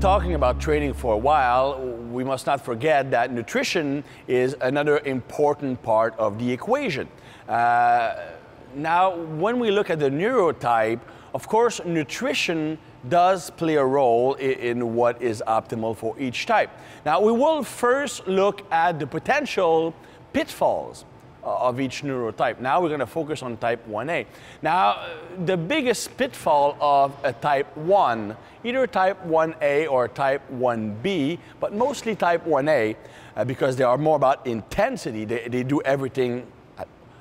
talking about training for a while, we must not forget that nutrition is another important part of the equation. Now, when we look at the neurotype, of course, nutrition does play a role in what is optimal for each type. Now, we will first look at the potential pitfalls of each neurotype. Now we're going to focus on type 1A. Now, the biggest pitfall of a type 1, either type 1A or type 1B, but mostly type 1A, because they are more about intensity. They do everything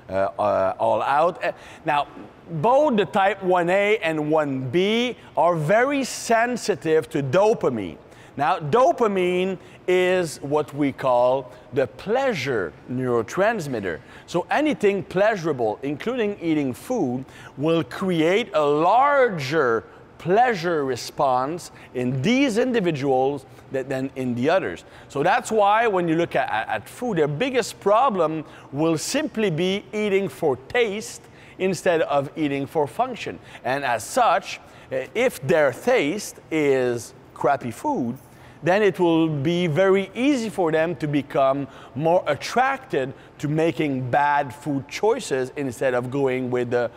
all out. Now, both the type 1A and 1B are very sensitive to dopamine. Now, dopamine is what we call the pleasure neurotransmitter. So anything pleasurable, including eating food, will create a larger pleasure response in these individuals than in the others. So that's why when you look at food, their biggest problem will simply be eating for taste instead of eating for function. And as such, if their taste is crappy food, then it will be very easy for them to become more attracted to making bad food choices instead of going with the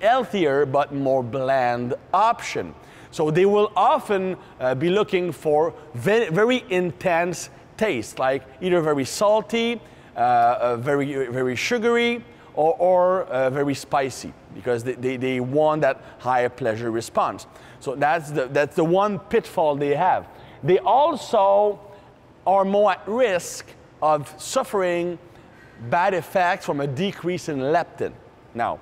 healthier but more bland option. So they will often be looking for very intense taste, like either very salty, very sugary, or very spicy, because they want that higher pleasure response. So that's the one pitfall they have. They also are more at risk of suffering bad effects from a decrease in leptin. Now,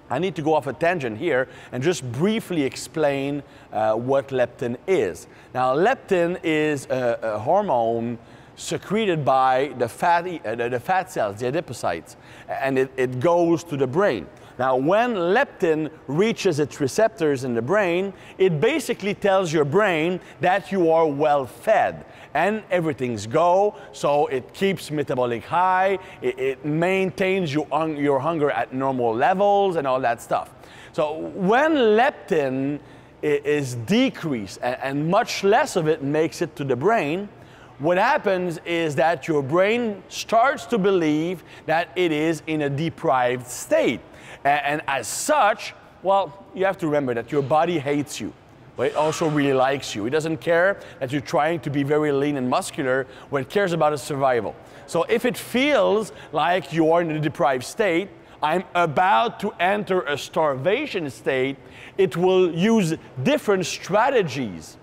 I need to go off a tangent here and just briefly explain what leptin is. Now, leptin is a hormone secreted by the fat cells, the adipocytes, and it goes to the brain. Now, when leptin reaches its receptors in the brain, it basically tells your brain that you are well fed and everything's go, so it keeps metabolic high, it maintains your hunger at normal levels and all that stuff. So when leptin is decreased and much less of it makes it to the brain, what happens is that your brain starts to believe that it is in a deprived state. And as such, well, you have to remember that your body hates you, but it also really likes you. It doesn't care that you're trying to be very lean and muscular. What it cares about is survival. So if it feels like you are in a deprived state, I'm about to enter a starvation state, it will use different strategies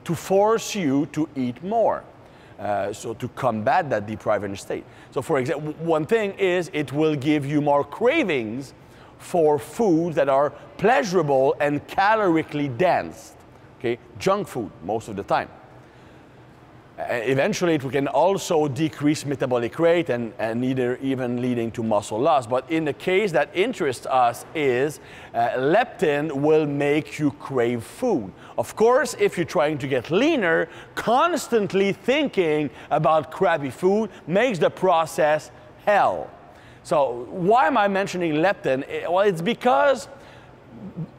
to force you to eat more. So to combat that deprived state. So for example, one thing is it will give you more cravings for foods that are pleasurable and calorically dense, okay? Junk food most of the time. Eventually it can also decrease metabolic rate and even leading to muscle loss. But in the case that interests us is leptin will make you crave food. Of course, if you're trying to get leaner, constantly thinking about crappy food makes the process hell. So why am I mentioning leptin? Well, it's because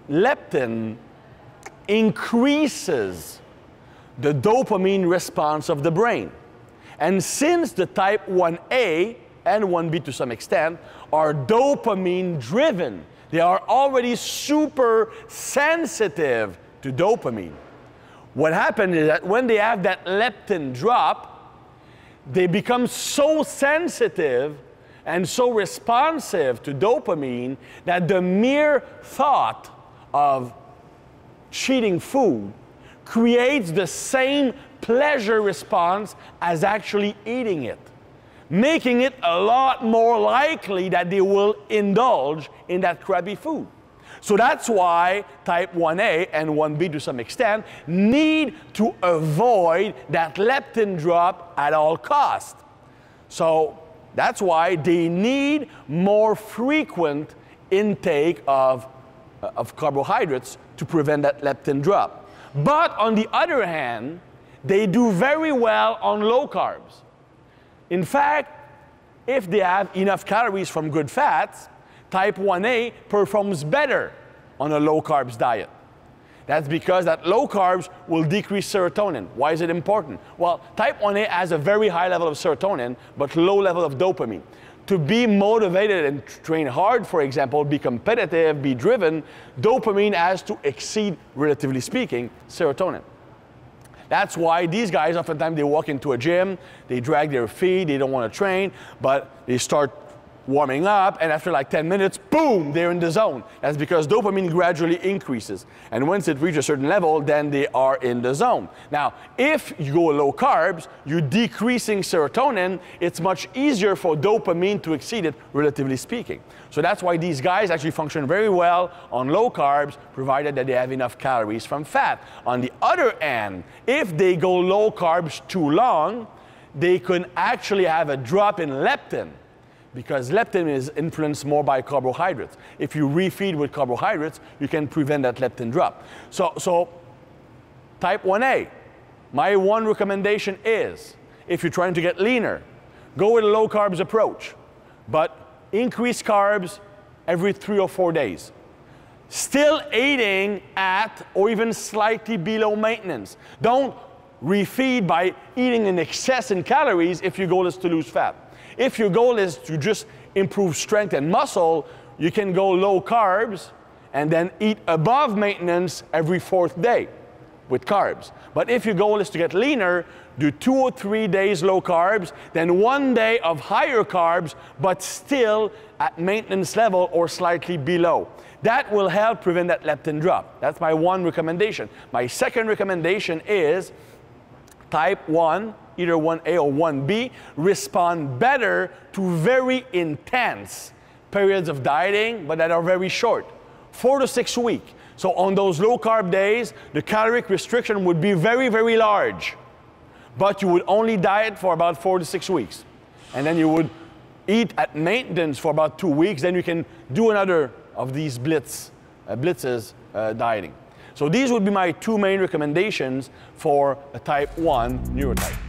leptin increases the dopamine response of the brain. And since the type 1A and 1B to some extent are dopamine driven, they are already super sensitive to dopamine. What happens is that when they have that leptin drop, they become so sensitive and so responsive to dopamine that the mere thought of cheating food creates the same pleasure response as actually eating it, making it a lot more likely that they will indulge in that crappy food. So that's why type 1A and 1B to some extent need to avoid that leptin drop at all costs. So that's why they need more frequent intake of carbohydrates to prevent that leptin drop. But on the other hand, they do very well on low carbs. In fact, if they have enough calories from good fats, type 1A performs better on a low carbs diet. That's because that low carbs will decrease serotonin. Why is it important? Well, type 1A has a very high level of serotonin, but low level of dopamine. To be motivated and train hard, for example, be competitive, be driven, dopamine has to exceed, relatively speaking, serotonin. That's why these guys, oftentimes they walk into a gym, they drag their feet, they don't want to train, but they start warming up, and after like 10 minutes, boom, they're in the zone. That's because dopamine gradually increases. And once it reaches a certain level, then they are in the zone. Now, if you go low carbs, you're decreasing serotonin, it's much easier for dopamine to exceed it, relatively speaking. So that's why these guys actually function very well on low carbs, provided that they have enough calories from fat. On the other hand, if they go low carbs too long, they can actually have a drop in leptin, because leptin is influenced more by carbohydrates. If you refeed with carbohydrates, you can prevent that leptin drop. So type 1A, my one recommendation is, if you're trying to get leaner, go with a low carbs approach, but increase carbs every 3 or 4 days. Still eating at or even slightly below maintenance. Don't refeed by eating in excess in calories if your goal is to lose fat. If your goal is to just improve strength and muscle, you can go low carbs and then eat above maintenance every 4th day with carbs. But if your goal is to get leaner, do 2 or 3 days low carbs, then 1 day of higher carbs, but still at maintenance level or slightly below. That will help prevent that leptin drop. That's my one recommendation. My second recommendation is type 1, either 1A or 1B, respond better to very intense periods of dieting, but that are very short, 4 to 6 weeks. So on those low carb days, the caloric restriction would be very, very large, but you would only diet for about 4 to 6 weeks. And then you would eat at maintenance for about 2 weeks, then you can do another of these blitzes dieting. So these would be my 2 main recommendations for a type 1 neurotype.